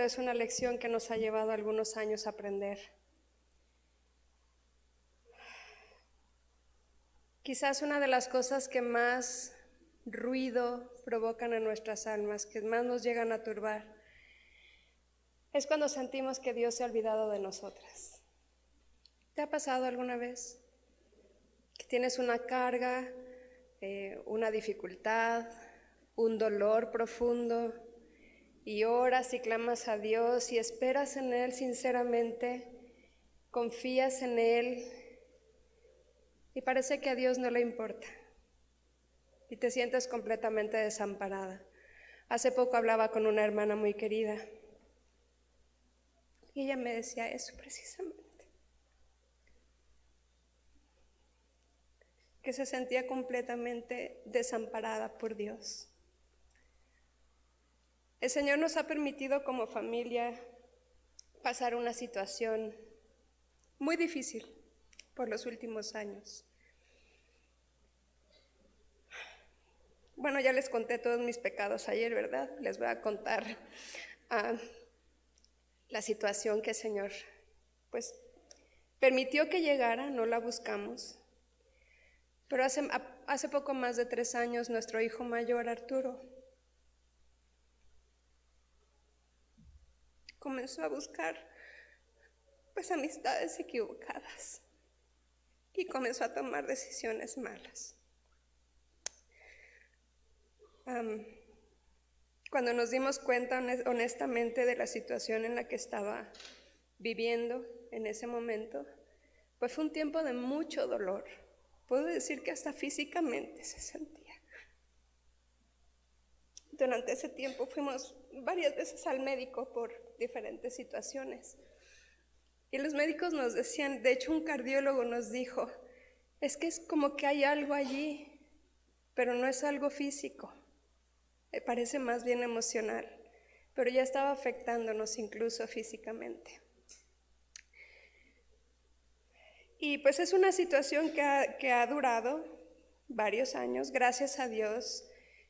Es una lección que nos ha llevado algunos años a aprender. Quizás una de las cosas que más ruido provocan en nuestras almas, que más nos llegan a turbar, es cuando sentimos que Dios se ha olvidado de nosotras. ¿Te ha pasado alguna vez que tienes una carga, una dificultad, un dolor profundo, y oras y clamas a Dios y esperas en Él sinceramente, confías en Él y parece que a Dios no le importa y te sientes completamente desamparada? Hace poco hablaba con una hermana muy querida y ella me decía eso precisamente, que se sentía completamente desamparada por Dios. El Señor nos ha permitido como familia pasar una situación muy difícil por los últimos años. Bueno, ya les conté todos mis pecados ayer, ¿verdad? Les voy a contar la situación que el Señor pues permitió que llegara, no la buscamos. Pero hace poco más de 3 años nuestro hijo mayor, Arturo, comenzó a buscar pues amistades equivocadas y comenzó a tomar decisiones malas. Cuando nos dimos cuenta honestamente de la situación en la que estaba viviendo en ese momento, pues fue un tiempo de mucho dolor. Puedo decir que hasta físicamente se sentía. Durante ese tiempo fuimos varias veces al médico por diferentes situaciones. Y los médicos nos decían, de hecho un cardiólogo nos dijo, es que es como que hay algo allí, pero no es algo físico, me parece más bien emocional, pero ya estaba afectándonos incluso físicamente. Y pues es una situación que ha durado varios años. Gracias a Dios,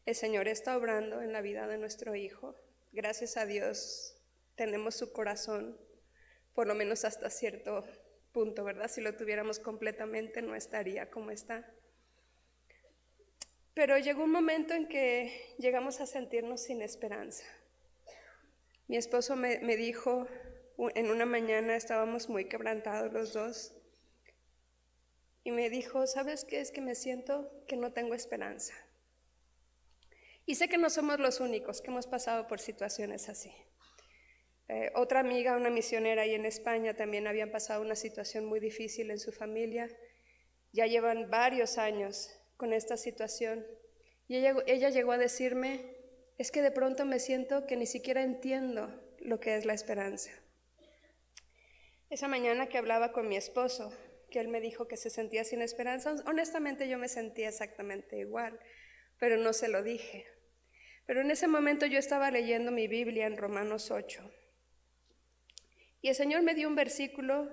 el Señor está obrando en la vida de nuestro hijo. Gracias a Dios tenemos su corazón, por lo menos hasta cierto punto, ¿verdad? Si lo tuviéramos completamente no estaría como está. Pero llegó un momento en que llegamos a sentirnos sin esperanza. Mi esposo me dijo, en una mañana estábamos muy quebrantados los dos, y me dijo, ¿sabes qué? Es que me siento que no tengo esperanza. Y sé que no somos los únicos que hemos pasado por situaciones así. Otra amiga, una misionera ahí en España, también habían pasado una situación muy difícil en su familia. Ya llevan varios años con esta situación. Y ella llegó a decirme, es que de pronto me siento que ni siquiera entiendo lo que es la esperanza. Esa mañana que hablaba con mi esposo, que él me dijo que se sentía sin esperanza, honestamente yo me sentía exactamente igual, pero no se lo dije. Pero en ese momento yo estaba leyendo mi Biblia en Romanos 8. Y el Señor me dio un versículo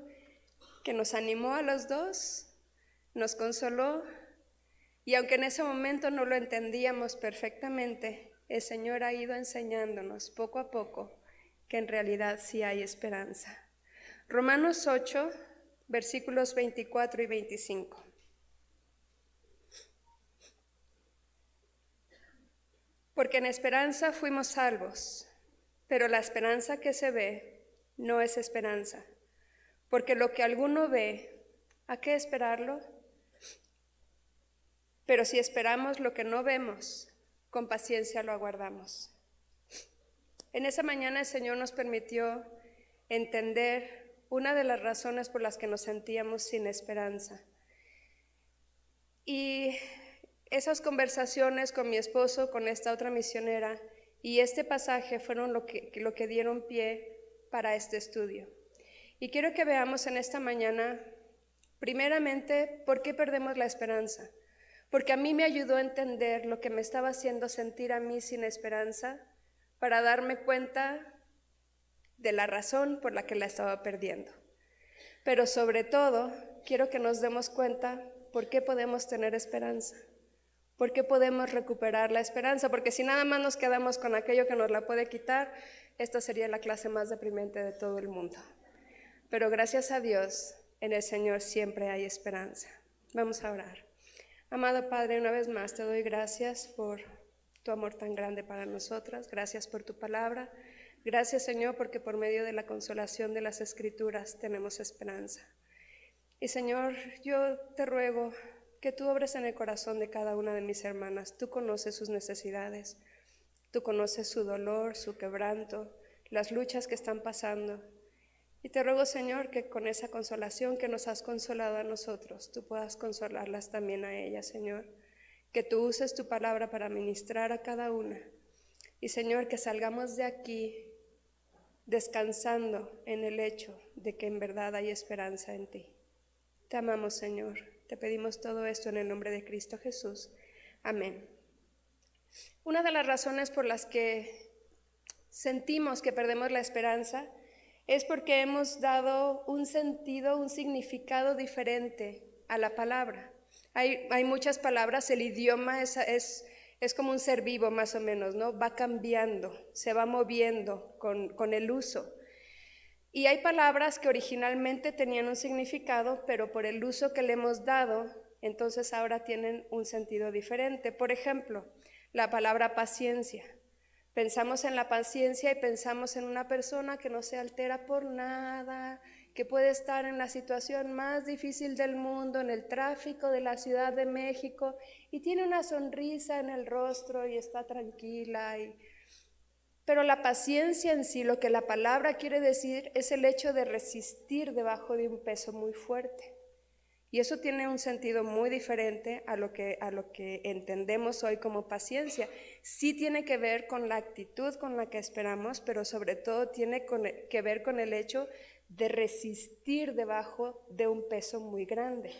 que nos animó a los dos, nos consoló, y aunque en ese momento no lo entendíamos perfectamente, el Señor ha ido enseñándonos poco a poco que en realidad sí hay esperanza. Romanos 8, versículos 24 y 25. Porque en esperanza fuimos salvos, pero la esperanza que se ve no es esperanza, porque lo que alguno ve, ¿a qué esperarlo? Pero si esperamos lo que no vemos, con paciencia lo aguardamos. En esa mañana el Señor nos permitió entender una de las razones por las que nos sentíamos sin esperanza. Y esas conversaciones con mi esposo, con esta otra misionera, y este pasaje fueron lo que dieron pie para este estudio. Y quiero que veamos en esta mañana, primeramente, ¿por qué perdemos la esperanza? Porque a mí me ayudó a entender lo que me estaba haciendo sentir a mí sin esperanza, para darme cuenta de la razón por la que la estaba perdiendo. Pero sobre todo, quiero que nos demos cuenta por qué podemos tener esperanza, por qué podemos recuperar la esperanza, porque si nada más nos quedamos con aquello que nos la puede quitar, esta sería la clase más deprimente de todo el mundo. Pero gracias a Dios, en el Señor siempre hay esperanza. Vamos a orar. Amado Padre, una vez más te doy gracias por tu amor tan grande para nosotras. Gracias por tu palabra. Gracias, Señor, porque por medio de la consolación de las Escrituras tenemos esperanza. Y, Señor, yo te ruego que tú obres en el corazón de cada una de mis hermanas. Tú conoces sus necesidades. Tú conoces su dolor, su quebranto, las luchas que están pasando. Y te ruego, Señor, que con esa consolación que nos has consolado a nosotros, tú puedas consolarlas también a ellas, Señor. Que tú uses tu palabra para ministrar a cada una. Y, Señor, que salgamos de aquí descansando en el hecho de que en verdad hay esperanza en ti. Te amamos, Señor. Te pedimos todo esto en el nombre de Cristo Jesús. Amén. Una de las razones por las que sentimos que perdemos la esperanza es porque hemos dado un sentido, un significado diferente a la palabra. Hay muchas palabras, el idioma es como un ser vivo más o menos, ¿no? Va cambiando, se va moviendo con el uso. Y hay palabras que originalmente tenían un significado, pero por el uso que le hemos dado, entonces ahora tienen un sentido diferente. Por ejemplo, la palabra paciencia. Pensamos en la paciencia y pensamos en una persona que no se altera por nada, que puede estar en la situación más difícil del mundo, en el tráfico de la Ciudad de México, y tiene una sonrisa en el rostro y está tranquila. Pero la paciencia en sí, lo que la palabra quiere decir, es el hecho de resistir debajo de un peso muy fuerte. Y eso tiene un sentido muy diferente a lo que entendemos hoy como paciencia. Sí tiene que ver con la actitud con la que esperamos, pero sobre todo tiene que ver con el hecho de resistir debajo de un peso muy grande.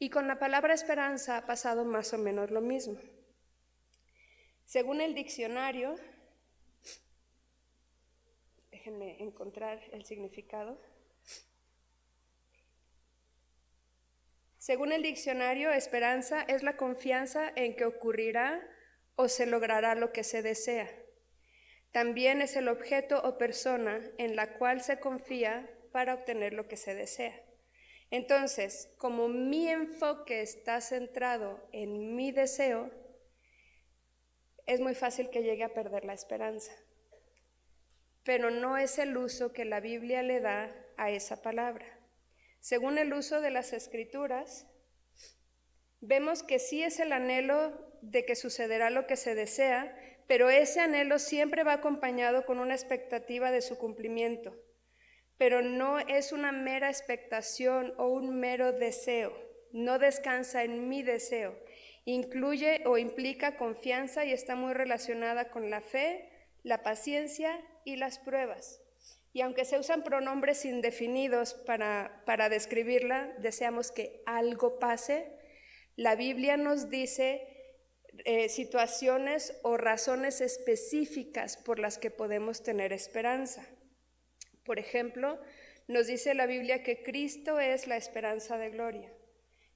Y con la palabra esperanza ha pasado más o menos lo mismo. Según el diccionario, déjenme encontrar el significado. Según el diccionario, esperanza es la confianza en que ocurrirá o se logrará lo que se desea. También es el objeto o persona en la cual se confía para obtener lo que se desea. Entonces, como mi enfoque está centrado en mi deseo, es muy fácil que llegue a perder la esperanza. Pero no es el uso que la Biblia le da a esa palabra. Según el uso de las Escrituras, vemos que sí es el anhelo de que sucederá lo que se desea, pero ese anhelo siempre va acompañado con una expectativa de su cumplimiento. Pero no es una mera expectación o un mero deseo, no descansa en mi deseo. Incluye o implica confianza y está muy relacionada con la fe, la paciencia y las pruebas. Y aunque se usan pronombres indefinidos para describirla, deseamos que algo pase. La Biblia nos dice situaciones o razones específicas por las que podemos tener esperanza. Por ejemplo, nos dice la Biblia que Cristo es la esperanza de gloria,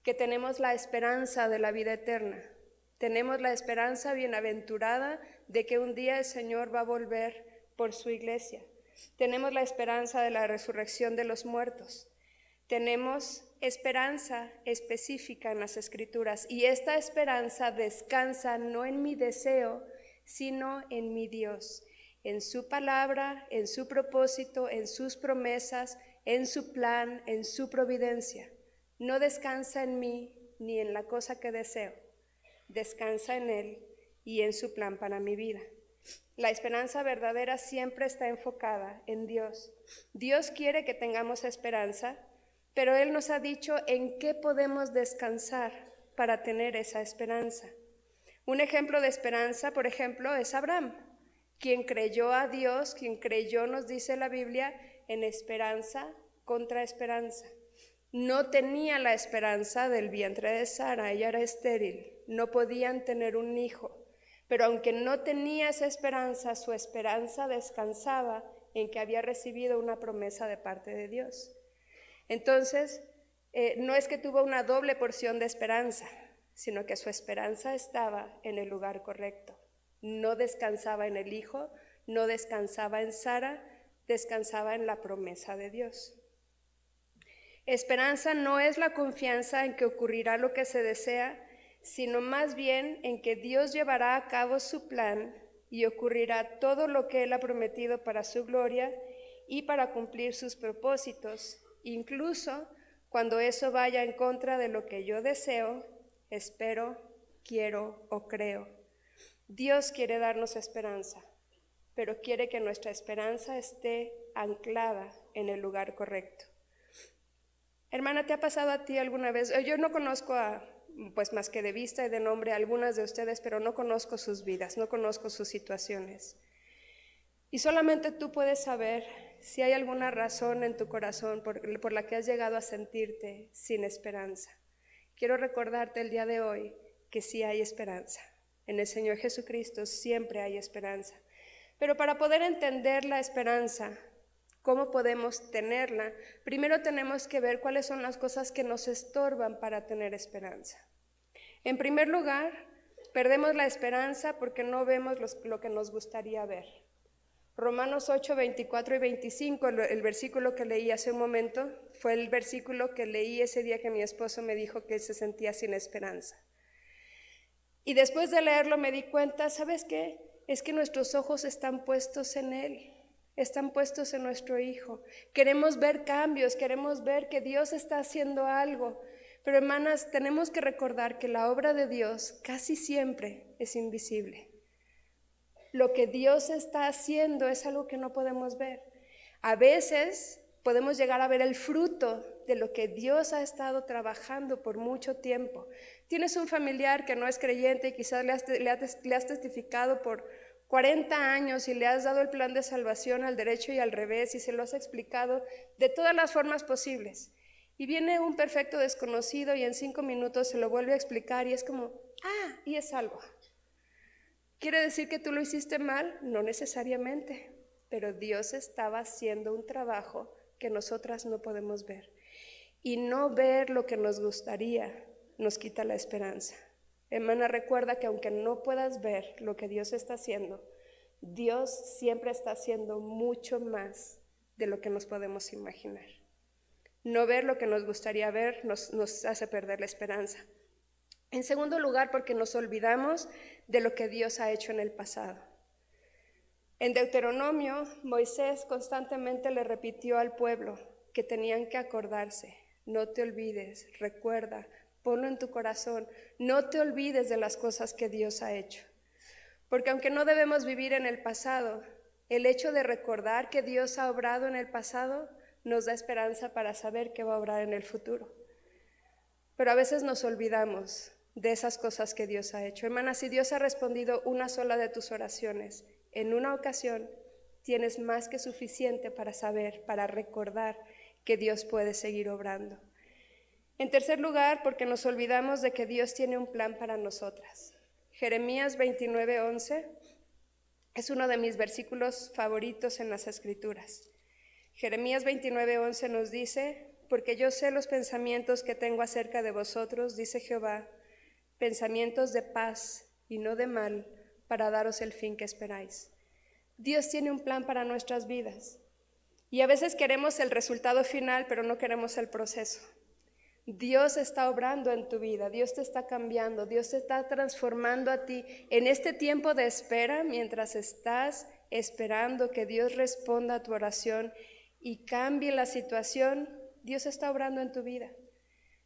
que tenemos la esperanza de la vida eterna, tenemos la esperanza bienaventurada de que un día el Señor va a volver por su iglesia. Tenemos la esperanza de la resurrección de los muertos. Tenemos esperanza específica en las Escrituras y esta esperanza descansa no en mi deseo, sino en mi Dios, en su palabra, en su propósito, en sus promesas, en su plan, en su providencia. No descansa en mí ni en la cosa que deseo, descansa en Él y en su plan para mi vida. La esperanza verdadera siempre está enfocada en Dios. Dios quiere que tengamos esperanza, pero Él nos ha dicho en qué podemos descansar para tener esa esperanza. Un ejemplo de esperanza, por ejemplo, es Abraham, quien creyó a Dios, quien creyó, nos dice la Biblia, en esperanza contra esperanza. No tenía la esperanza del vientre de Sara, ella era estéril, no podían tener un hijo. Pero aunque no tenía esa esperanza, su esperanza descansaba en que había recibido una promesa de parte de Dios. Entonces, no es que tuvo una doble porción de esperanza, sino que su esperanza estaba en el lugar correcto. No descansaba en el hijo, no descansaba en Sara, descansaba en la promesa de Dios. Esperanza no es la confianza en que ocurrirá lo que se desea, sino más bien en que Dios llevará a cabo su plan y ocurrirá todo lo que Él ha prometido para su gloria y para cumplir sus propósitos, incluso cuando eso vaya en contra de lo que yo deseo, espero, quiero o creo. Dios quiere darnos esperanza, pero quiere que nuestra esperanza esté anclada en el lugar correcto. Hermana, ¿te ha pasado a ti alguna vez? Yo no conozco pues más que de vista y de nombre a algunas de ustedes, pero no conozco sus vidas, no conozco sus situaciones. Y solamente tú puedes saber si hay alguna razón en tu corazón por la que has llegado a sentirte sin esperanza. Quiero recordarte el día de hoy que sí hay esperanza. En el Señor Jesucristo siempre hay esperanza. Pero para poder entender la esperanza, ¿cómo podemos tenerla? Primero tenemos que ver cuáles son las cosas que nos estorban para tener esperanza. En primer lugar, perdemos la esperanza porque no vemos lo que nos gustaría ver. Romanos 8, 24 y 25, el versículo que leí hace un momento, fue el versículo que leí ese día que mi esposo me dijo que él se sentía sin esperanza. Y después de leerlo me di cuenta, ¿sabes qué? Es que nuestros ojos están puestos en Él, están puestos en nuestro Hijo. Queremos ver cambios, queremos ver que Dios está haciendo algo. Pero hermanas, tenemos que recordar que la obra de Dios casi siempre es invisible. Lo que Dios está haciendo es algo que no podemos ver. A veces podemos llegar a ver el fruto de lo que Dios ha estado trabajando por mucho tiempo. Tienes un familiar que no es creyente y quizás le has testificado por 40 años y le has dado el plan de salvación al derecho y al revés y se lo has explicado de todas las formas posibles. Y viene un perfecto desconocido y en 5 minutos se lo vuelve a explicar y es como, y es salvo. ¿Quiere decir que tú lo hiciste mal? No necesariamente, pero Dios estaba haciendo un trabajo que nosotras no podemos ver. Y no ver lo que nos gustaría nos quita la esperanza. Hermana, recuerda que aunque no puedas ver lo que Dios está haciendo, Dios siempre está haciendo mucho más de lo que nos podemos imaginar. No ver lo que nos gustaría ver nos hace perder la esperanza. En segundo lugar, porque nos olvidamos de lo que Dios ha hecho en el pasado. En Deuteronomio, Moisés constantemente le repitió al pueblo que tenían que acordarse. No te olvides, recuerda, ponlo en tu corazón. No te olvides de las cosas que Dios ha hecho. Porque aunque no debemos vivir en el pasado, el hecho de recordar que Dios ha obrado en el pasado nos da esperanza para saber que va a obrar en el futuro. Pero a veces nos olvidamos de esas cosas que Dios ha hecho. Hermana, si Dios ha respondido una sola de tus oraciones en una ocasión, tienes más que suficiente para saber, para recordar que Dios puede seguir obrando. En tercer lugar, porque nos olvidamos de que Dios tiene un plan para nosotras. Jeremías 29:11 es uno de mis versículos favoritos en las Escrituras. Jeremías 29:11 nos dice, porque yo sé los pensamientos que tengo acerca de vosotros, dice Jehová, pensamientos de paz y no de mal, para daros el fin que esperáis. Dios tiene un plan para nuestras vidas y a veces queremos el resultado final, pero no queremos el proceso. Dios está obrando en tu vida, Dios te está cambiando, Dios te está transformando a ti. En este tiempo de espera, mientras estás esperando que Dios responda a tu oración y cambie la situación, Dios está obrando en tu vida.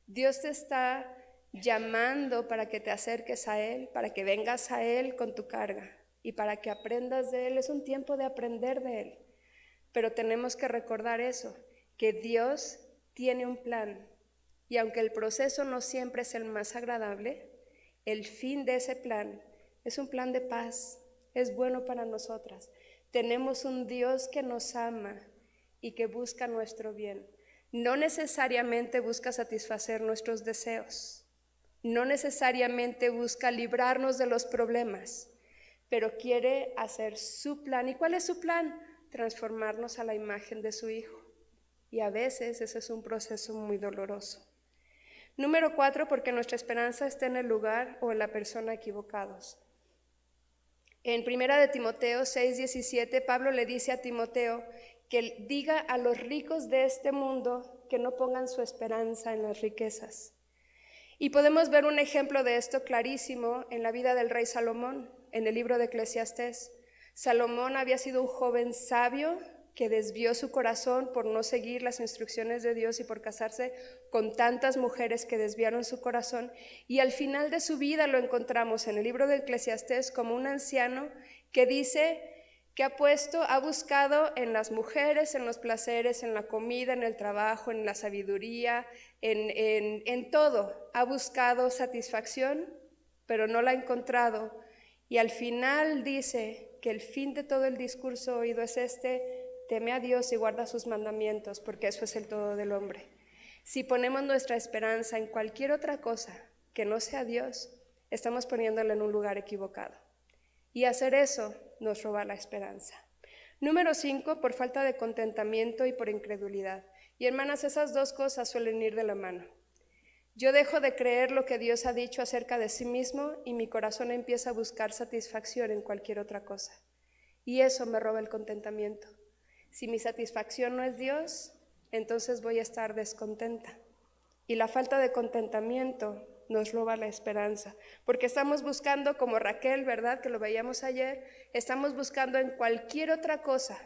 Dios te está llamando para que te acerques a Él, para que vengas a Él con tu carga y para que aprendas de Él. Es un tiempo de aprender de Él, pero tenemos que recordar eso, que Dios tiene un plan y aunque el proceso no siempre es el más agradable, el fin de ese plan es un plan de paz, es bueno para nosotras. Tenemos un Dios que nos ama y que busca nuestro bien. No necesariamente busca satisfacer nuestros deseos, no necesariamente busca librarnos de los problemas, pero quiere hacer su plan. ¿Y cuál es su plan? Transformarnos a la imagen de su Hijo. Y a veces ese es un proceso muy doloroso. Número 4, porque nuestra esperanza está en el lugar o en la persona equivocados. En 1 de Timoteo 6:17, Pablo le dice a Timoteo que diga a los ricos de este mundo que no pongan su esperanza en las riquezas. Y podemos ver un ejemplo de esto clarísimo en la vida del rey Salomón, en el libro de Eclesiastés. Salomón había sido un joven sabio que desvió su corazón por no seguir las instrucciones de Dios y por casarse con tantas mujeres que desviaron su corazón. Y al final de su vida lo encontramos en el libro de Eclesiastés como un anciano que dice que ha buscado en las mujeres, en los placeres, en la comida, en el trabajo, en la sabiduría, en todo. Ha buscado satisfacción, pero no la ha encontrado. Y al final dice que el fin de todo el discurso oído es teme a Dios y guarda sus mandamientos, porque eso es el todo del hombre. Si ponemos nuestra esperanza en cualquier otra cosa que no sea Dios, estamos poniéndola en un lugar equivocado. Y hacer eso nos roba la esperanza. Número 5, por falta de contentamiento y por incredulidad. Y hermanas, esas dos cosas suelen ir de la mano. Yo dejo de creer lo que Dios ha dicho acerca de sí mismo y mi corazón empieza a buscar satisfacción en cualquier otra cosa. Y eso me roba el contentamiento. Si mi satisfacción no es Dios, entonces voy a estar descontenta. Y la falta de contentamiento nos roba la esperanza, porque estamos buscando, como Raquel, ¿verdad? Que lo veíamos ayer, estamos buscando en cualquier otra cosa,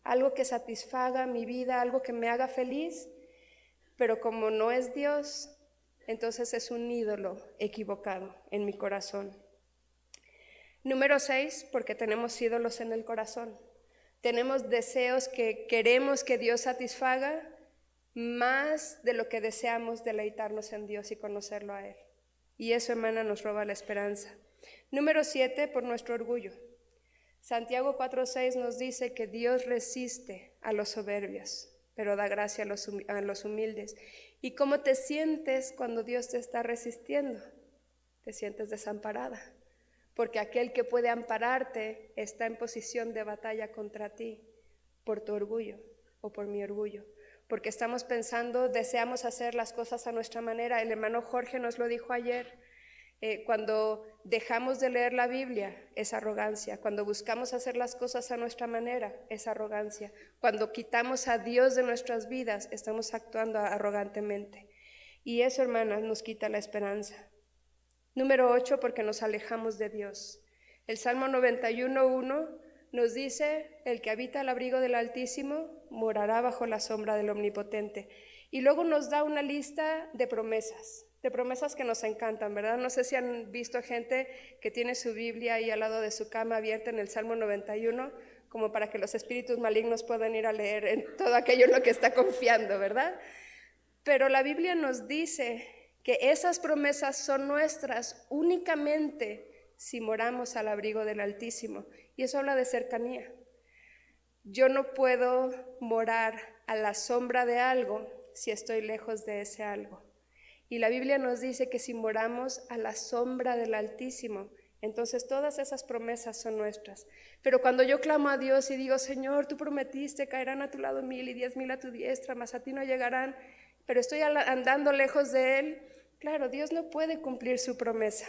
algo que satisfaga mi vida, algo que me haga feliz, pero como no es Dios, entonces es un ídolo equivocado en mi corazón. Número 6, porque tenemos ídolos en el corazón. Tenemos deseos que queremos que Dios satisfaga más de lo que deseamos deleitarnos en Dios y conocerlo a Él. Y eso, hermana, nos roba la esperanza. Número 7, por nuestro orgullo. Santiago 4:6 nos dice que Dios resiste a los soberbios, pero da gracia a los humildes. ¿Y cómo te sientes cuando Dios te está resistiendo? Te sientes desamparada, porque aquel que puede ampararte está en posición de batalla contra ti por tu orgullo o por mi orgullo. Porque estamos pensando, deseamos hacer las cosas a nuestra manera. El hermano Jorge nos lo dijo ayer, cuando dejamos de leer la Biblia es arrogancia, cuando buscamos hacer las cosas a nuestra manera es arrogancia, cuando quitamos a Dios de nuestras vidas estamos actuando arrogantemente. Y eso, hermanas, nos quita la esperanza. Número 8, porque nos alejamos de Dios. El Salmo 91:1 nos dice, el que habita al abrigo del Altísimo morará bajo la sombra del Omnipotente. Y luego nos da una lista de promesas que nos encantan, ¿verdad? No sé si han visto gente que tiene su Biblia ahí al lado de su cama abierta en el Salmo 91, como para que los espíritus malignos puedan ir a leer en todo aquello en lo que está confiando, ¿verdad? Pero la Biblia nos dice que esas promesas son nuestras únicamente si moramos al abrigo del Altísimo. Y eso habla de cercanía. Yo no puedo morar a la sombra de algo si estoy lejos de ese algo. Y la Biblia nos dice que si moramos a la sombra del Altísimo, entonces todas esas promesas son nuestras. Pero cuando yo clamo a Dios y digo, Señor, tú prometiste, caerán a tu lado 1000 y 10,000 a tu diestra, mas a ti no llegarán, pero estoy andando lejos de Él, claro, Dios no puede cumplir su promesa,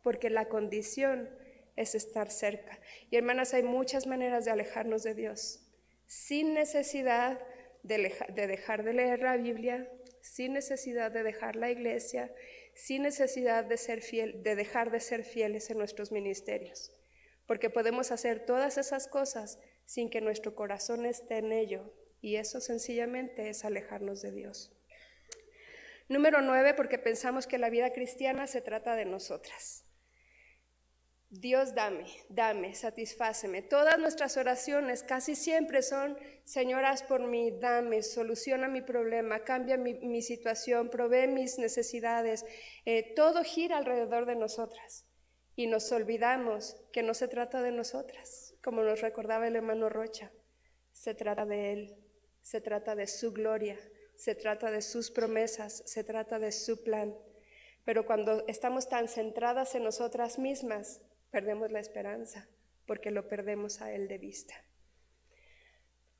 porque la condición es estar cerca. Y hermanas, hay muchas maneras de alejarnos de Dios, sin necesidad de dejar de leer la Biblia, sin necesidad de dejar la iglesia, sin necesidad de dejar de ser fieles en nuestros ministerios, porque podemos hacer todas esas cosas sin que nuestro corazón esté en ello, y eso sencillamente es alejarnos de Dios. Número 9, porque pensamos que la vida cristiana se trata de nosotras. Dios, dame, satisfáceme. Todas nuestras oraciones casi siempre son, Señor, haz por mí, dame, soluciona mi problema, cambia mi situación, provee mis necesidades. Todo gira alrededor de nosotras y nos olvidamos que no se trata de nosotras, como nos recordaba el hermano Rocha. Se trata de Él, se trata de su gloria, se trata de sus promesas, se trata de su plan. Pero cuando estamos tan centradas en nosotras mismas, perdemos la esperanza, porque lo perdemos a Él de vista.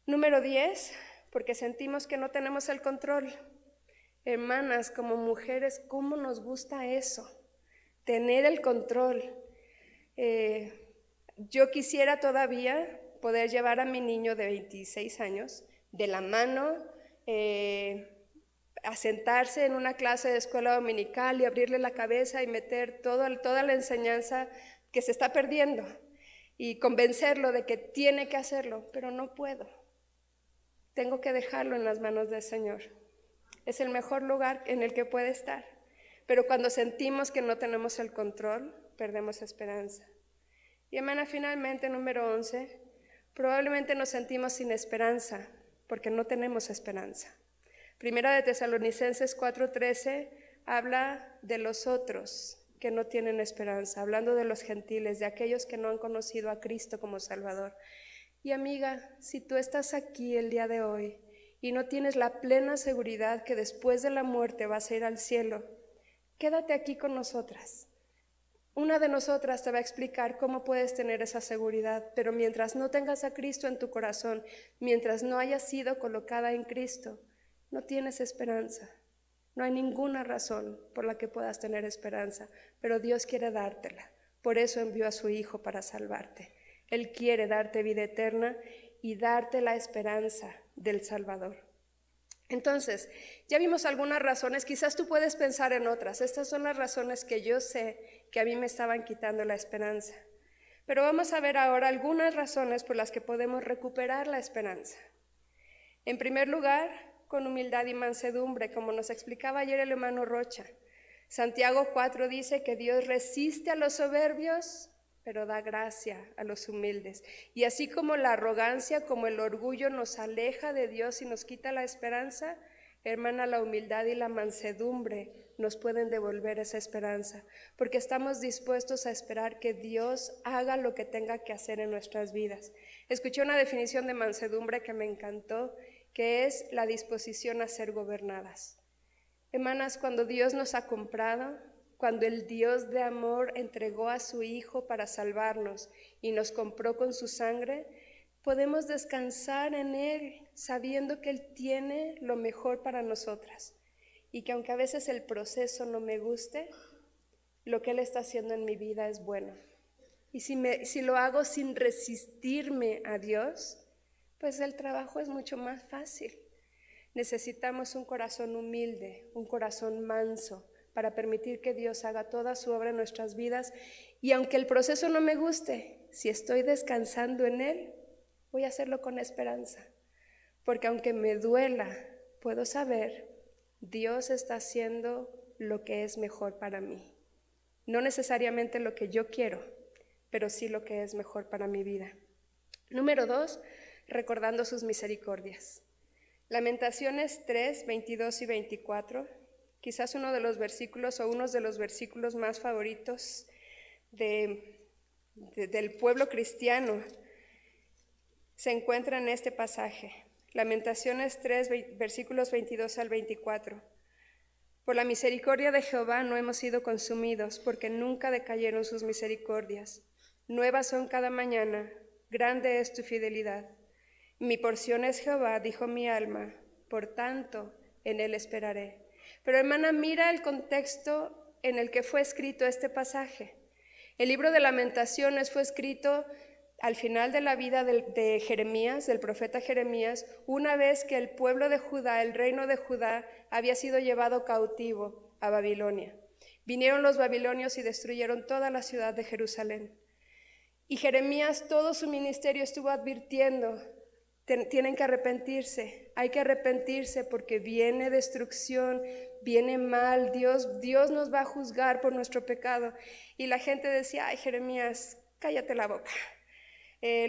Número 10, porque sentimos que no tenemos el control. Hermanas, como mujeres, ¿cómo nos gusta eso? Tener el control. yo quisiera todavía poder llevar a mi niño de 26 años de la mano, a sentarse en una clase de escuela dominical y abrirle la cabeza y meter toda la enseñanza que se está perdiendo y convencerlo de que tiene que hacerlo, pero no puedo. Tengo que dejarlo en las manos del Señor. Es el mejor lugar en el que puede estar. Pero cuando sentimos que no tenemos el control, perdemos esperanza. Y hermana, finalmente, número 11, probablemente nos sentimos sin esperanza porque no tenemos esperanza. Primera de Tesalonicenses 4:13 habla de los otros que no tienen esperanza, hablando de los gentiles, de aquellos que no han conocido a Cristo como Salvador. Y amiga, si tú estás aquí el día de hoy y no tienes la plena seguridad que después de la muerte vas a ir al cielo, quédate aquí con nosotras. Una de nosotras te va a explicar cómo puedes tener esa seguridad, pero mientras no tengas a Cristo en tu corazón, mientras no hayas sido colocada en Cristo, no tienes esperanza. No hay ninguna razón por la que puedas tener esperanza, pero Dios quiere dártela. Por eso envió a su Hijo para salvarte. Él quiere darte vida eterna y darte la esperanza del Salvador. Entonces, ya vimos algunas razones, quizás tú puedes pensar en otras. Estas son las razones que yo sé que a mí me estaban quitando la esperanza. Pero vamos a ver ahora algunas razones por las que podemos recuperar la esperanza. En primer lugar, con humildad y mansedumbre, como nos explicaba ayer el hermano Rocha. Santiago 4 dice que Dios resiste a los soberbios, pero da gracia a los humildes. Y así como la arrogancia, como el orgullo nos aleja de Dios y nos quita la esperanza, hermana, la humildad y la mansedumbre nos pueden devolver esa esperanza, porque estamos dispuestos a esperar que Dios haga lo que tenga que hacer en nuestras vidas. Escuché una definición de mansedumbre que me encantó, que es la disposición a ser gobernadas. Hermanas, cuando Dios nos ha comprado, cuando el Dios de amor entregó a su Hijo para salvarnos y nos compró con su sangre, podemos descansar en Él sabiendo que Él tiene lo mejor para nosotras y que aunque a veces el proceso no me guste, lo que Él está haciendo en mi vida es bueno. Y si lo hago sin resistirme a Dios, pues el trabajo es mucho más fácil. Necesitamos un corazón humilde, un corazón manso, para permitir que Dios haga toda su obra en nuestras vidas. Y aunque el proceso no me guste, si estoy descansando en Él, voy a hacerlo con esperanza. Porque aunque me duela, puedo saber, Dios está haciendo lo que es mejor para mí. No necesariamente lo que yo quiero, pero sí lo que es mejor para mi vida. Número 2, recordando sus misericordias. Lamentaciones 3, 22 y 24, quizás uno de los versículos o unos de los versículos más favoritos del pueblo cristiano, se encuentra en este pasaje. Lamentaciones 3, versículos 22 al 24. Por la misericordia de Jehová no hemos sido consumidos, porque nunca decayeron sus misericordias. Nuevas son cada mañana, grande es tu fidelidad. Mi porción es Jehová, dijo mi alma, por tanto en Él esperaré. Pero hermana, mira el contexto en el que fue escrito este pasaje. El libro de Lamentaciones fue escrito al final de la vida de Jeremías, del profeta Jeremías, una vez que el pueblo de Judá, el reino de Judá, había sido llevado cautivo a Babilonia. Vinieron los babilonios y destruyeron toda la ciudad de Jerusalén. Y Jeremías, todo su ministerio estuvo advirtiendo: tienen que arrepentirse, hay que arrepentirse porque viene destrucción, viene mal, Dios nos va a juzgar por nuestro pecado. Y la gente decía: ay, Jeremías, cállate la boca.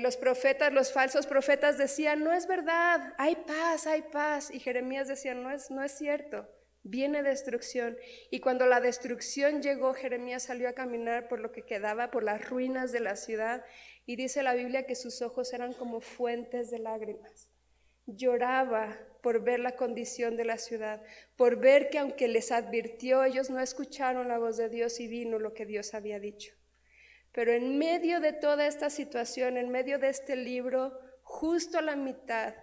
Los profetas, los falsos profetas decían: no es verdad, hay paz. Y Jeremías decía: no es cierto, viene destrucción. Y cuando la destrucción llegó, Jeremías salió a caminar por lo que quedaba, por las ruinas de la ciudad, y dice la Biblia que sus ojos eran como fuentes de lágrimas. Lloraba por ver la condición de la ciudad, por ver que aunque les advirtió, ellos no escucharon la voz de Dios y vino lo que Dios había dicho. Pero en medio de toda esta situación, en medio de este libro, justo a la mitad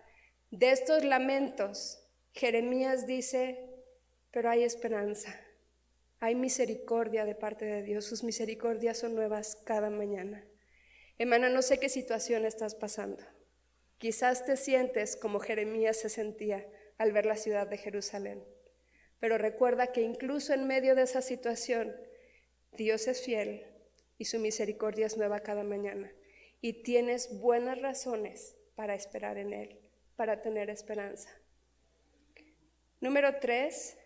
de estos lamentos, Jeremías dice: pero hay esperanza, hay misericordia de parte de Dios, sus misericordias son nuevas cada mañana. Hermana, no sé qué situación estás pasando. Quizás te sientes como Jeremías se sentía al ver la ciudad de Jerusalén. Pero recuerda que incluso en medio de esa situación, Dios es fiel y su misericordia es nueva cada mañana. Y tienes buenas razones para esperar en Él, para tener esperanza. Número 3,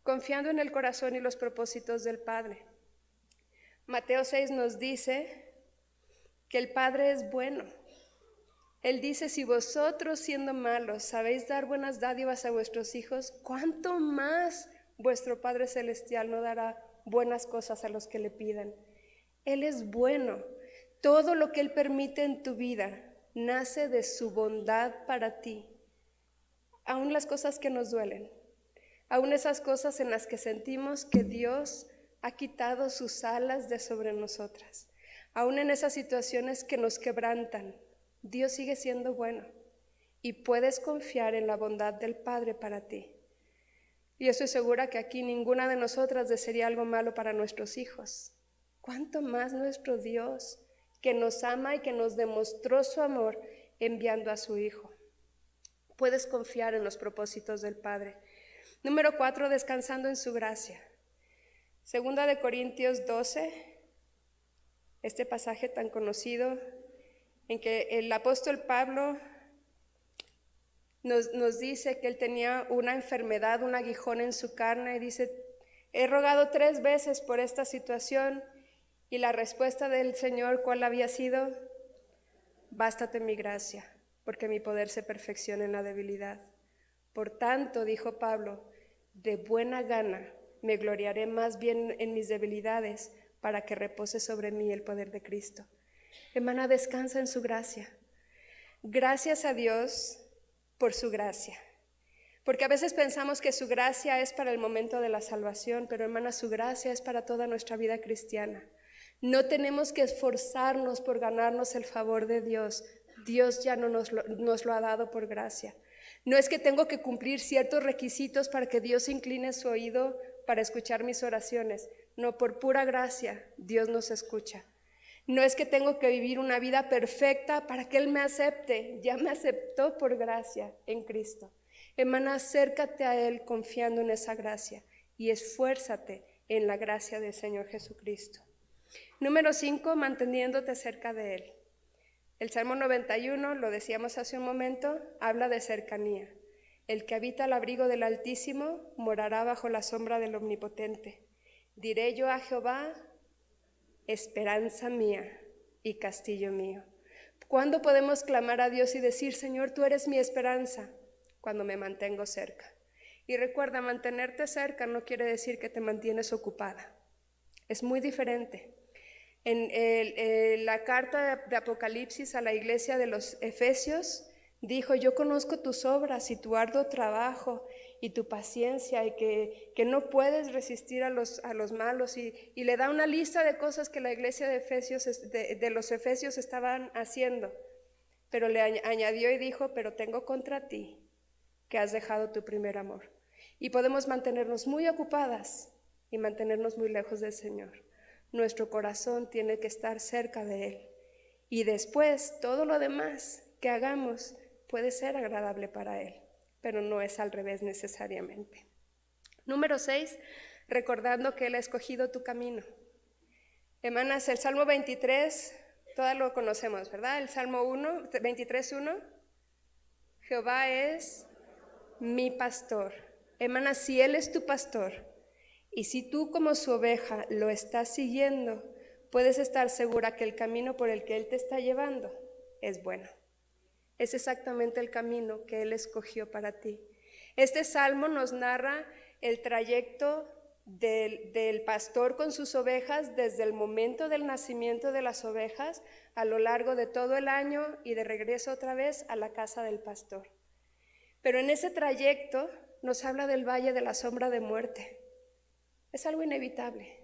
confiando en el corazón y los propósitos del Padre. Mateo 6 nos dice que el Padre es bueno. Él dice, si vosotros siendo malos sabéis dar buenas dádivas a vuestros hijos, ¿cuánto más vuestro Padre Celestial no dará buenas cosas a los que le pidan? Él es bueno. Todo lo que Él permite en tu vida nace de su bondad para ti. Aún las cosas que nos duelen, aún esas cosas en las que sentimos que Dios ha quitado sus alas de sobre nosotras, aún en esas situaciones que nos quebrantan, Dios sigue siendo bueno y puedes confiar en la bondad del Padre para ti. Y estoy segura que aquí ninguna de nosotras desearía algo malo para nuestros hijos. ¿Cuánto más nuestro Dios, que nos ama y que nos demostró su amor enviando a su Hijo? Puedes confiar en los propósitos del Padre. Número 4, descansando en su gracia. Segunda de Corintios 12, este pasaje tan conocido en que el apóstol Pablo nos dice que él tenía una enfermedad, un aguijón en su carne, y dice, he rogado 3 veces por esta situación, y la respuesta del Señor, ¿cuál había sido? Bástate mi gracia, porque mi poder se perfecciona en la debilidad. Por tanto, dijo Pablo, de buena gana me gloriaré más bien en mis debilidades, para que repose sobre mí el poder de Cristo. Hermana, descansa en su gracia. Gracias a Dios por su gracia. Porque a veces pensamos que su gracia es para el momento de la salvación, pero hermana, su gracia es para toda nuestra vida cristiana. No tenemos que esforzarnos por ganarnos el favor de Dios. Dios ya no nos lo ha dado por gracia. No es que tengo que cumplir ciertos requisitos para que Dios incline su oído para escuchar mis oraciones. No, por pura gracia Dios nos escucha. No es que tengo que vivir una vida perfecta para que Él me acepte. Ya me aceptó por gracia en Cristo. Hermana, acércate a Él confiando en esa gracia y esfuérzate en la gracia del Señor Jesucristo. Número 5, manteniéndote cerca de Él. El Salmo 91, lo decíamos hace un momento, habla de cercanía. El que habita al abrigo del Altísimo morará bajo la sombra del Omnipotente. Diré yo a Jehová, esperanza mía y castillo mío. ¿Cuándo podemos clamar a Dios y decir, Señor, tú eres mi esperanza? Cuando me mantengo cerca. Y recuerda, mantenerte cerca no quiere decir que te mantienes ocupada. Es muy diferente. En la carta de Apocalipsis a la iglesia de los Efesios, dijo, yo conozco tus obras y tu arduo trabajo y tu paciencia y que no puedes resistir a los malos, y le da una lista de cosas que la iglesia de los Efesios estaban haciendo, pero le añadió y dijo, pero tengo contra ti que has dejado tu primer amor. Y podemos mantenernos muy ocupadas y mantenernos muy lejos del Señor. Nuestro corazón tiene que estar cerca de Él, y después todo lo demás que hagamos puede ser agradable para Él, pero no es al revés necesariamente. Número 6, recordando que Él ha escogido tu camino. Hermanas, el Salmo 23, todas lo conocemos, ¿verdad? El Salmo 23:1, Jehová es mi pastor. Hermanas, si Él es tu pastor, y si tú como su oveja lo estás siguiendo, puedes estar segura que el camino por el que Él te está llevando es bueno. Es exactamente el camino que Él escogió para ti. Este salmo nos narra el trayecto del pastor con sus ovejas desde el momento del nacimiento de las ovejas a lo largo de todo el año y de regreso otra vez a la casa del pastor. Pero en ese trayecto nos habla del valle de la sombra de muerte. Es algo inevitable.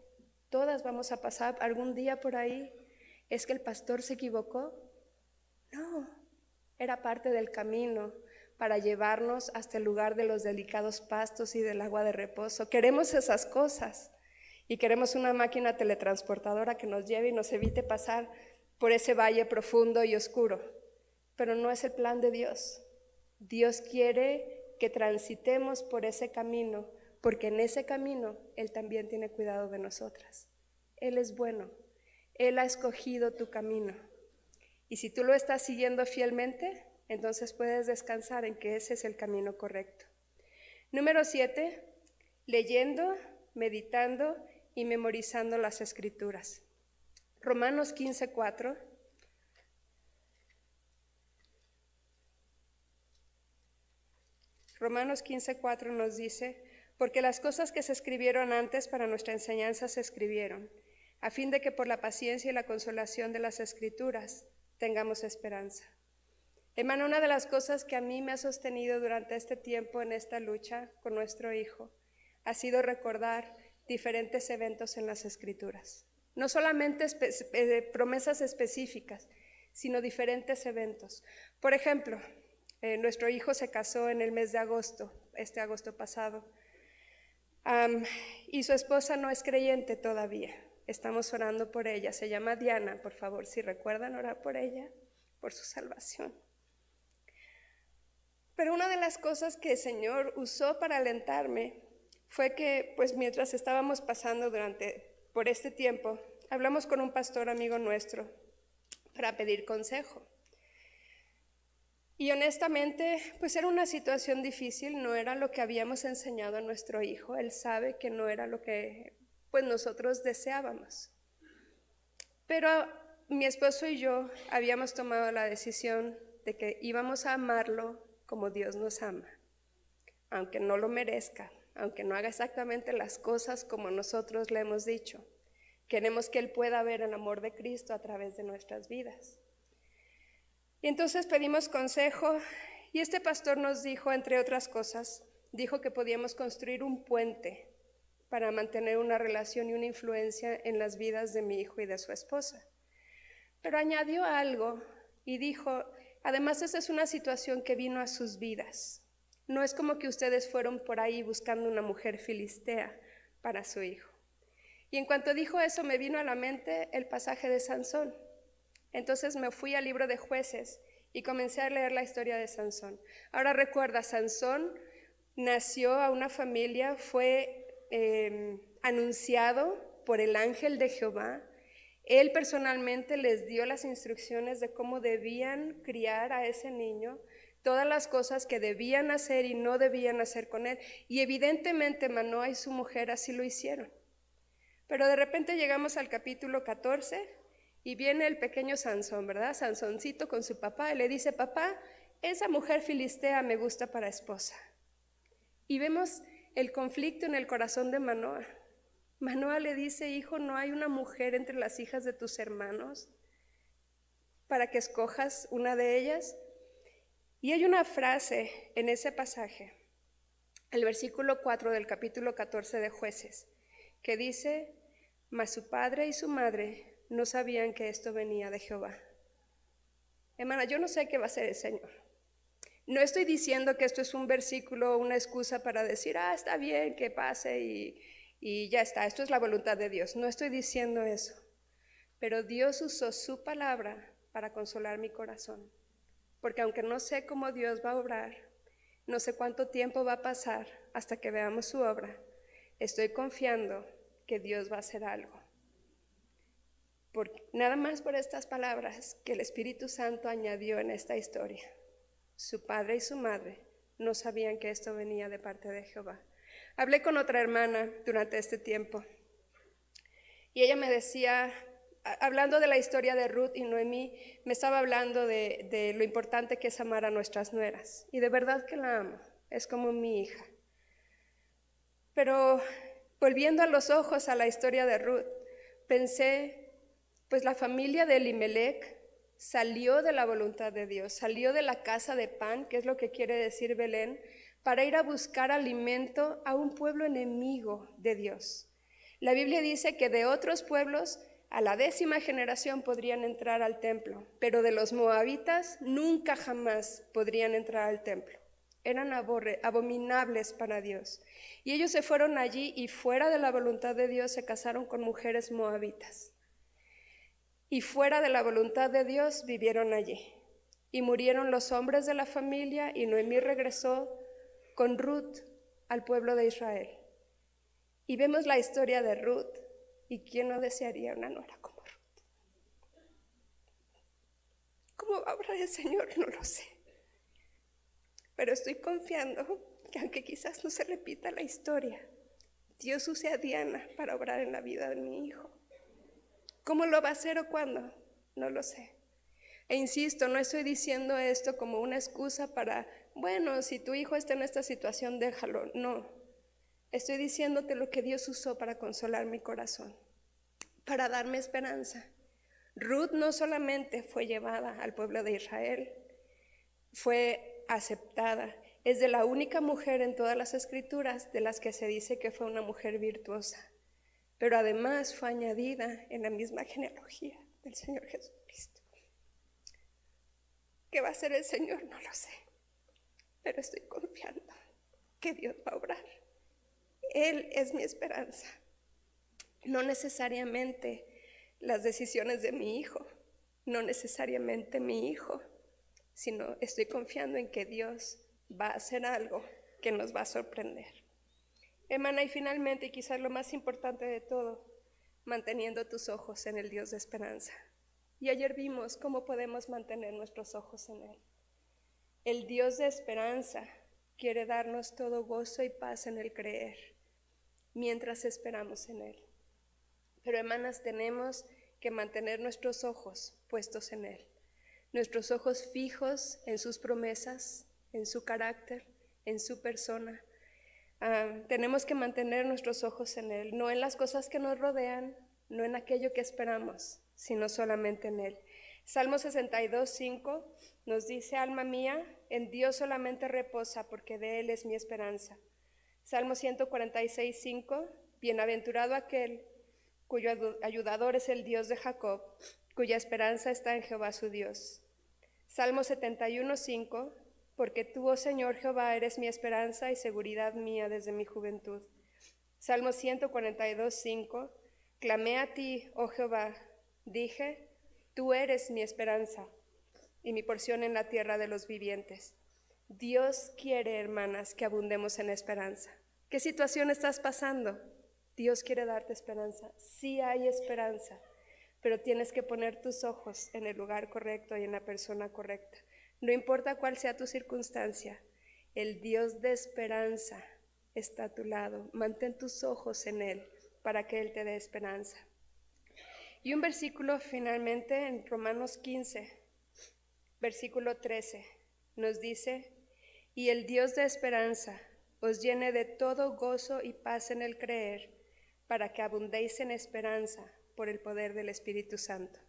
Todas vamos a pasar algún día por ahí. ¿Es que el pastor se equivocó? No, era parte del camino para llevarnos hasta el lugar de los delicados pastos y del agua de reposo. Queremos esas cosas y queremos una máquina teletransportadora que nos lleve y nos evite pasar por ese valle profundo y oscuro, pero no es el plan de Dios. Dios quiere que transitemos por ese camino, porque en ese camino Él también tiene cuidado de nosotras. Él es bueno, Él ha escogido tu camino. Y si tú lo estás siguiendo fielmente, entonces puedes descansar en que ese es el camino correcto. Número 7, leyendo, meditando y memorizando las Escrituras. Romanos 15:4. Romanos 15:4 nos dice, porque las cosas que se escribieron antes para nuestra enseñanza se escribieron, a fin de que por la paciencia y la consolación de las Escrituras tengamos esperanza. Hermano, una de las cosas que a mí me ha sostenido durante este tiempo en esta lucha con nuestro hijo ha sido recordar diferentes eventos en las Escrituras. No solamente promesas específicas, sino diferentes eventos. Por ejemplo, nuestro hijo se casó en el mes de agosto, este agosto pasado, y su esposa no es creyente todavía. Estamos orando por ella. Se llama Diana, por favor, si recuerdan orar por ella, por su salvación. Pero una de las cosas que el Señor usó para alentarme fue que, pues mientras estábamos pasando por este tiempo, hablamos con un pastor amigo nuestro para pedir consejo. Y honestamente, pues era una situación difícil, no era lo que habíamos enseñado a nuestro hijo. Él sabe que no era lo que pues nosotros deseábamos. Pero mi esposo y yo habíamos tomado la decisión de que íbamos a amarlo como Dios nos ama, aunque no lo merezca, aunque no haga exactamente las cosas como nosotros le hemos dicho. Queremos que Él pueda ver el amor de Cristo a través de nuestras vidas. Y entonces pedimos consejo y este pastor nos dijo, entre otras cosas, dijo que podíamos construir un puente para mantener una relación y una influencia en las vidas de mi hijo y de su esposa. Pero añadió algo y dijo, además esa es una situación que vino a sus vidas. No es como que ustedes fueron por ahí buscando una mujer filistea para su hijo. Y en cuanto dijo eso me vino a la mente el pasaje de Sansón. Entonces me fui al libro de Jueces y comencé a leer la historia de Sansón. Ahora recuerda, Sansón nació a una familia, fue anunciado por el ángel de Jehová. Él personalmente les dio las instrucciones de cómo debían criar a ese niño, todas las cosas que debían hacer y no debían hacer con él. Y evidentemente Manoa y su mujer así lo hicieron. Pero de repente llegamos al capítulo 14 y viene el pequeño Sansón, ¿verdad? Sansoncito con su papá y le dice, papá, esa mujer filistea me gusta para esposa. Y vemos el conflicto en el corazón de Manoa. Manoa le dice, hijo, ¿no hay una mujer entre las hijas de tus hermanos para que escojas una de ellas? Y hay una frase en ese pasaje, el versículo 4 del capítulo 14 de Jueces, que dice, mas su padre y su madre no sabían que esto venía de Jehová. Hermana, yo no sé qué va a hacer el Señor. No estoy diciendo que esto es un versículo, una excusa para decir, está bien, que pase y ya está, esto es la voluntad de Dios. No estoy diciendo eso, pero Dios usó su palabra para consolar mi corazón, porque aunque no sé cómo Dios va a obrar, no sé cuánto tiempo va a pasar hasta que veamos su obra, estoy confiando que Dios va a hacer algo. Nada más por estas palabras que el Espíritu Santo añadió en esta historia. Su padre y su madre no sabían que esto venía de parte de Jehová. Hablé con otra hermana durante este tiempo y ella me decía, hablando de la historia de Ruth y Noemí, me estaba hablando de lo importante que es amar a nuestras nueras. Y de verdad que la amo, es como mi hija. Pero volviendo a los ojos a la historia de Ruth, pensé, pues la familia de Elimelec salió de la voluntad de Dios, salió de la casa de pan, que es lo que quiere decir Belén, para ir a buscar alimento a un pueblo enemigo de Dios. La Biblia dice que de otros pueblos a la 10ª generación podrían entrar al templo, pero de los moabitas nunca jamás podrían entrar al templo. Eran abominables para Dios. Y ellos se fueron allí y fuera de la voluntad de Dios se casaron con mujeres moabitas. y fuera de la voluntad de Dios vivieron allí. Y murieron los hombres de la familia, y Noemí regresó con Ruth al pueblo de Israel. Y vemos la historia de Ruth, y quién no desearía una nuera como Ruth. ¿Cómo va a obrar el Señor? No lo sé. Pero estoy confiando que aunque quizás no se repita la historia, Dios use a Diana para obrar en la vida de mi hijo. ¿Cómo lo va a hacer o cuándo? No lo sé. E insisto, no estoy diciendo esto como una excusa para, bueno, si tu hijo está en esta situación, déjalo. No, estoy diciéndote lo que Dios usó para consolar mi corazón, para darme esperanza. Ruth no solamente fue llevada al pueblo de Israel, fue aceptada. Es de la única mujer en todas las escrituras de las que se dice que fue una mujer virtuosa, pero además fue añadida en la misma genealogía del Señor Jesucristo. ¿Qué va a hacer el Señor? No lo sé, pero estoy confiando que Dios va a obrar. Él es mi esperanza, no necesariamente las decisiones de mi hijo, no necesariamente mi hijo, sino estoy confiando en que Dios va a hacer algo que nos va a sorprender. Hermana, y finalmente, y quizás lo más importante de todo, manteniendo tus ojos en el Dios de esperanza. Y ayer vimos cómo podemos mantener nuestros ojos en Él. El Dios de esperanza quiere darnos todo gozo y paz en el creer, mientras esperamos en Él. Pero hermanas, tenemos que mantener nuestros ojos puestos en Él, nuestros ojos fijos en sus promesas, en su carácter, en su persona. Tenemos que mantener nuestros ojos en Él, no en las cosas que nos rodean, no en aquello que esperamos, sino solamente en Él. Salmo 62:5 nos dice: alma mía, en Dios solamente reposa, porque de Él es mi esperanza. Salmo 146:5, bienaventurado aquel cuyo ayudador es el Dios de Jacob, cuya esperanza está en Jehová su Dios. Salmo 71:5, porque tú, oh Señor Jehová, eres mi esperanza y seguridad mía desde mi juventud. Salmo 142:5, clamé a ti, oh Jehová, dije, tú eres mi esperanza y mi porción en la tierra de los vivientes. Dios quiere, hermanas, que abundemos en esperanza. ¿Qué situación estás pasando? Dios quiere darte esperanza. Sí hay esperanza, pero tienes que poner tus ojos en el lugar correcto y en la persona correcta. No importa cuál sea tu circunstancia, el Dios de esperanza está a tu lado. Mantén tus ojos en Él para que Él te dé esperanza. Y un versículo finalmente en Romanos 15, versículo 13, nos dice: y el Dios de esperanza os llene de todo gozo y paz en el creer, para que abundéis en esperanza por el poder del Espíritu Santo.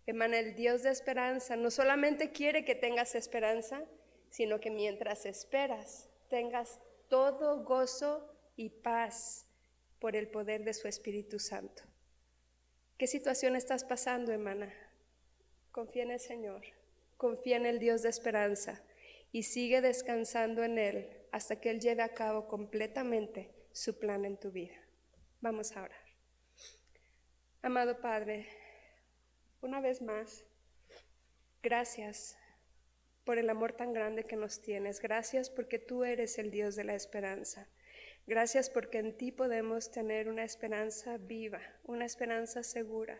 Hermana, el Dios de esperanza no solamente quiere que tengas esperanza, sino que mientras esperas tengas todo gozo y paz por el poder de su Espíritu Santo. ¿Qué situación estás pasando, hermana? Confía en el Señor, confía en el Dios de esperanza y sigue descansando en Él hasta que Él lleve a cabo completamente su plan en tu vida. Vamos a orar. Amado Padre, una vez más, gracias por el amor tan grande que nos tienes. Gracias porque tú eres el Dios de la esperanza. Gracias porque en ti podemos tener una esperanza viva, una esperanza segura.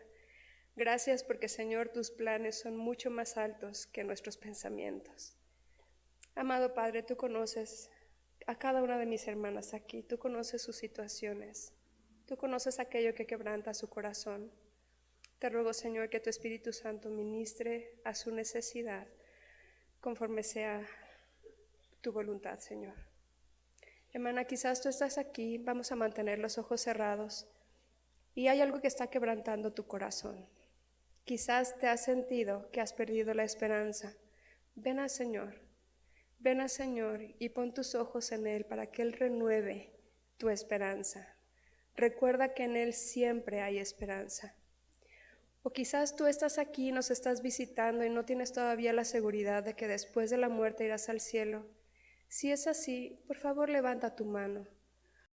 Gracias porque, Señor, tus planes son mucho más altos que nuestros pensamientos. Amado Padre, tú conoces a cada una de mis hermanas aquí. Tú conoces sus situaciones. Tú conoces aquello que quebranta su corazón. Te ruego, Señor, que tu Espíritu Santo ministre a su necesidad conforme sea tu voluntad, Señor. Hermana, quizás tú estás aquí, vamos a mantener los ojos cerrados y hay algo que está quebrantando tu corazón. Quizás te has sentido que has perdido la esperanza. Ven al Señor y pon tus ojos en Él para que Él renueve tu esperanza. Recuerda que en Él siempre hay esperanza. O quizás tú estás aquí, nos estás visitando y no tienes todavía la seguridad de que después de la muerte irás al cielo. Si es así, por favor levanta tu mano.